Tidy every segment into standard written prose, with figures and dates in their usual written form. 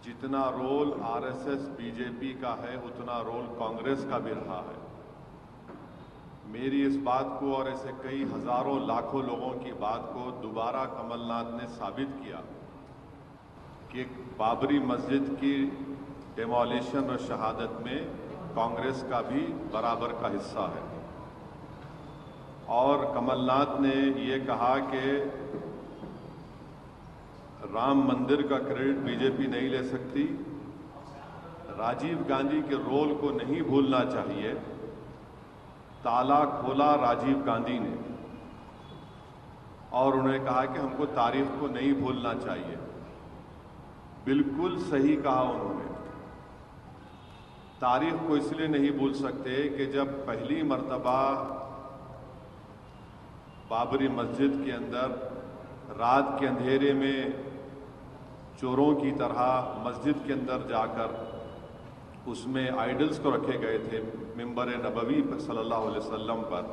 जितना role RSS BJP का है उतना रोल कांग्रेस का भी रहा है। मेरी इस बात को और ऐसे कई हजारों लाखों लोगों की बात को दोबारा कमलनाथ ने साबित किया कि बाबरी मस्जिद की डेमोलिशन और शहादत में कांग्रेस का भी बराबर का हिस्सा है। और कमलनाथ ने ये कहा कि राम मंदिर का क्रेडिट बीजेपी नहीं ले सकती, राजीव गांधी के रोल को नहीं भूलना चाहिए। ताला खोला राजीव गांधी ने और उन्होंने कहा कि हमको तारीख को नहीं भूलना चाहिए। बिल्कुल सही कहा उन्होंने। तारीख को इसलिए नहीं भूल सकते कि जब पहली मर्तबा बाबरी मस्जिद के अंदर रात के अंधेरे में चोरों की तरह मस्जिद के अंदर जाकर उसमें आइडल्स को रखे गए थे मिंबर नबवी सल्लल्लाहु अलैहि वसल्लम पर,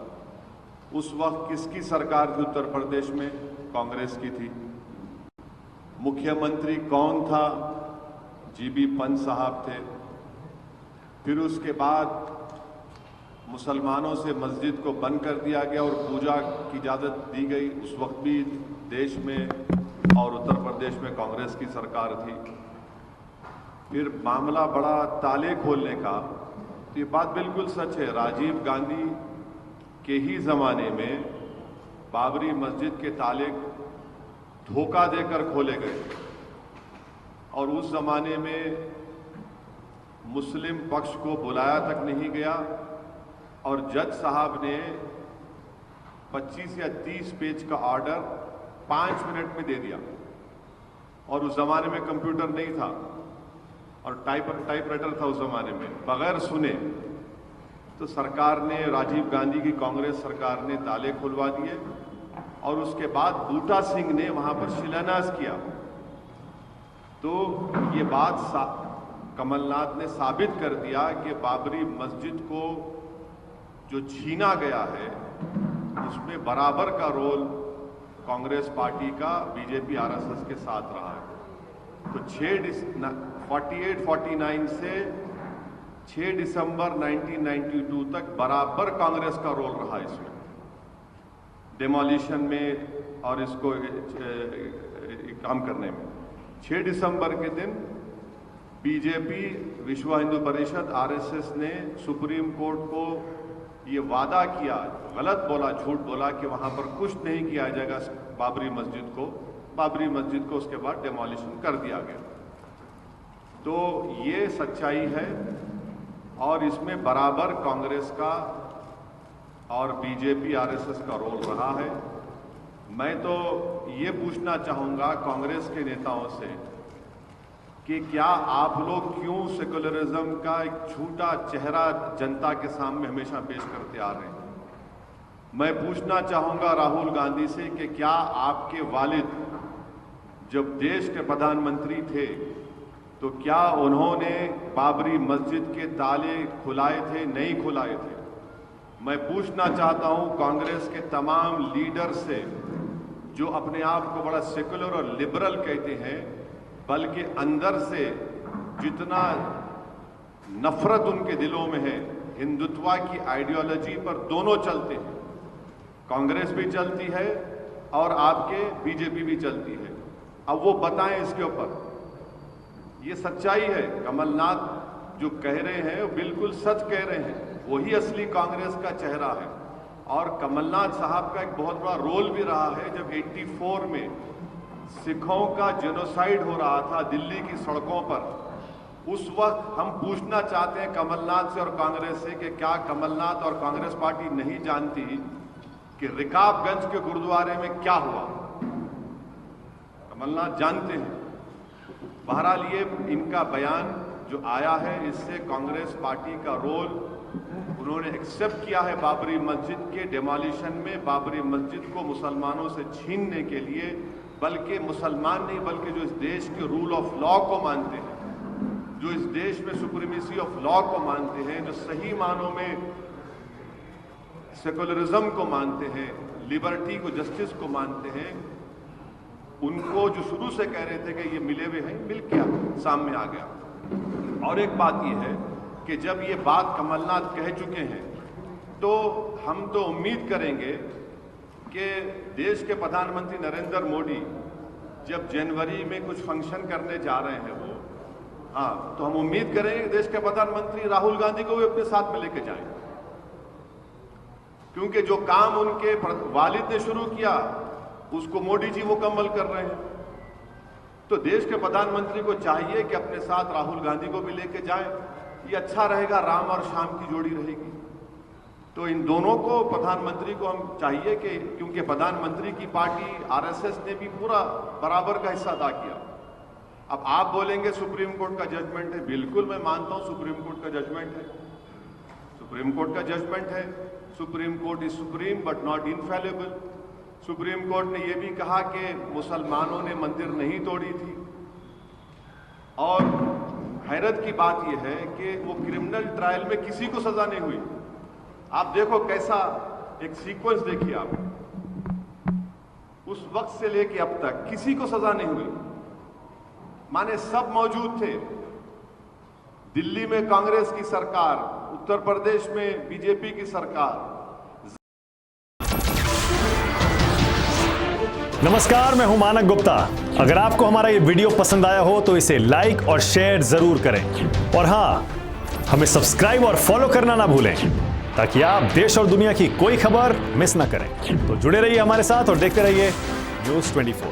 उस वक्त किसकी सरकार थी उत्तर प्रदेश में? कांग्रेस की थी। मुख्यमंत्री कौन था? जीबी पंत साहब थे। फिर उसके बाद मुसलमानों से मस्जिद को बंद कर दिया गया और पूजा की इजाज़त दी गई। उस वक्त भी देश में और उत्तर प्रदेश में कांग्रेस की सरकार थी। फिर मामला बड़ा ताले खोलने का, तो ये बात बिल्कुल सच है। राजीव गांधी के ही ज़माने में बाबरी मस्जिद के ताले धोखा देकर खोले गए और उस ज़माने में मुस्लिम पक्ष को बुलाया तक नहीं गया और जज साहब ने 25 या 30 पेज का ऑर्डर 5 मिनट में दे दिया। और उस जमाने में कंप्यूटर नहीं था और टाइपराइटर था उस जमाने में। बगैर सुने तो सरकार ने, राजीव गांधी की कांग्रेस सरकार ने ताले खुलवा दिए और उसके बाद बूटा सिंह ने वहां पर शिलान्यास किया। तो ये बात कमलनाथ ने साबित कर दिया कि बाबरी मस्जिद को जो छीना गया है उसमें बराबर का रोल कांग्रेस पार्टी का बीजेपी आरएसएस के साथ रहा है। तो 48-49 से 6 दिसंबर 1992 तक बराबर कांग्रेस का रोल रहा इसमें, डेमोलिशन में और इसको काम करने में। 6 दिसंबर के दिन बीजेपी, विश्व हिंदू परिषद, आरएसएस ने सुप्रीम कोर्ट को ये वादा किया, गलत बोला, झूठ बोला कि वहां पर कुछ नहीं किया जाएगा बाबरी मस्जिद को उसके बाद डेमोलिशन कर दिया गया। तो ये सच्चाई है और इसमें बराबर कांग्रेस का और बीजेपी आरएसएस का रोल रहा है। मैं तो ये पूछना चाहूंगा कांग्रेस के नेताओं से कि क्या आप लोग क्यों सेकुलरिज्म का एक झूठा चेहरा जनता के सामने हमेशा पेश करते आ रहे हैं? मैं पूछना चाहूंगा राहुल गांधी से कि क्या आपके वालिद जब देश के प्रधानमंत्री थे तो क्या उन्होंने बाबरी मस्जिद के ताले खुलाए थे? नहीं खुलाए थे। मैं पूछना चाहता हूं कांग्रेस के तमाम लीडर से जो अपने आप को बड़ा सेकुलर और लिबरल कहते हैं, बल्कि अंदर से जितना नफरत उनके दिलों में है, हिंदुत्व की आइडियोलॉजी पर दोनों चलते हैं। कांग्रेस भी चलती है और आपके बीजेपी भी चलती है। अब वो बताएं इसके ऊपर। ये सच्चाई है। कमलनाथ जो कह रहे हैं वो बिल्कुल सच कह रहे हैं। वही असली कांग्रेस का चेहरा है। और कमलनाथ साहब का एक बहुत बड़ा रोल भी रहा है। जब 84 में सिखों का जेनोसाइड हो रहा था दिल्ली की सड़कों पर, उस वक्त हम पूछना चाहते हैं कमलनाथ से और कांग्रेस से कि क्या कमलनाथ और कांग्रेस पार्टी नहीं जानती कि रिकाबगंज के गुरुद्वारे में क्या हुआ? कमलनाथ जानते हैं। बहरहाल ये इनका बयान जो आया है, इससे कांग्रेस पार्टी का रोल उन्होंने एक्सेप्ट किया है बाबरी मस्जिद के डेमोलिशन में, बाबरी मस्जिद को मुसलमानों से छीनने के लिए। बल्कि मुसलमान नहीं, बल्कि जो इस देश के रूल ऑफ लॉ को मानते हैं, जो इस देश में सुप्रीमेसी ऑफ लॉ को मानते हैं, जो सही मानों में सेकुलरिज्म को मानते हैं, लिबर्टी को, जस्टिस को मानते हैं, उनको जो शुरू से कह रहे थे कि ये मिले हुए हैं, मिल क्या सामने आ गया। और एक बात ये है कि जब ये बात कमलनाथ कह चुके हैं तो हम तो उम्मीद करेंगे कि देश के प्रधानमंत्री नरेंद्र मोदी जब जनवरी में कुछ फंक्शन करने जा रहे हैं वो, हाँ, तो हम उम्मीद करेंगे कि देश के प्रधानमंत्री राहुल गांधी को भी अपने साथ में लेके जाएं, क्योंकि जो काम उनके वालिद ने शुरू किया उसको मोदी जी मुकम्मल कर रहे हैं। तो देश के प्रधानमंत्री को चाहिए कि अपने साथ राहुल गांधी को भी लेके जाएं, ये अच्छा रहेगा, राम और श्याम की जोड़ी रहेगी। तो इन दोनों को, प्रधानमंत्री को हम चाहिए कि, क्योंकि प्रधानमंत्री की पार्टी आरएसएस ने भी पूरा बराबर का हिस्सा अदा किया। अब आप बोलेंगे सुप्रीम कोर्ट का जजमेंट है, बिल्कुल मैं मानता हूं सुप्रीम कोर्ट का जजमेंट है, सुप्रीम कोर्ट का जजमेंट है। Supreme court is supreme but not infallible. Supreme court ने यह भी कहा कि मुसलमानों ने मंदिर नहीं तोड़ी थी। और हैरत की बात यह है कि वो क्रिमिनल ट्रायल में किसी को सजा नहीं हुई। आप देखो कैसा एक सीक्वेंस देखिए आप, उस वक्त से लेके अब तक किसी को सजा नहीं हुई, माने सब मौजूद थे। दिल्ली में कांग्रेस की सरकार, उत्तर प्रदेश में बीजेपी की सरकार। नमस्कार, मैं हूं मानक गुप्ता। अगर आपको हमारा ये वीडियो पसंद आया हो तो इसे लाइक और शेयर जरूर करें, और हां, हमें सब्सक्राइब और फॉलो करना ना भूलें ताकि आप देश और दुनिया की कोई खबर मिस ना करें। तो जुड़े रहिए हमारे साथ और देखते रहिए News 24।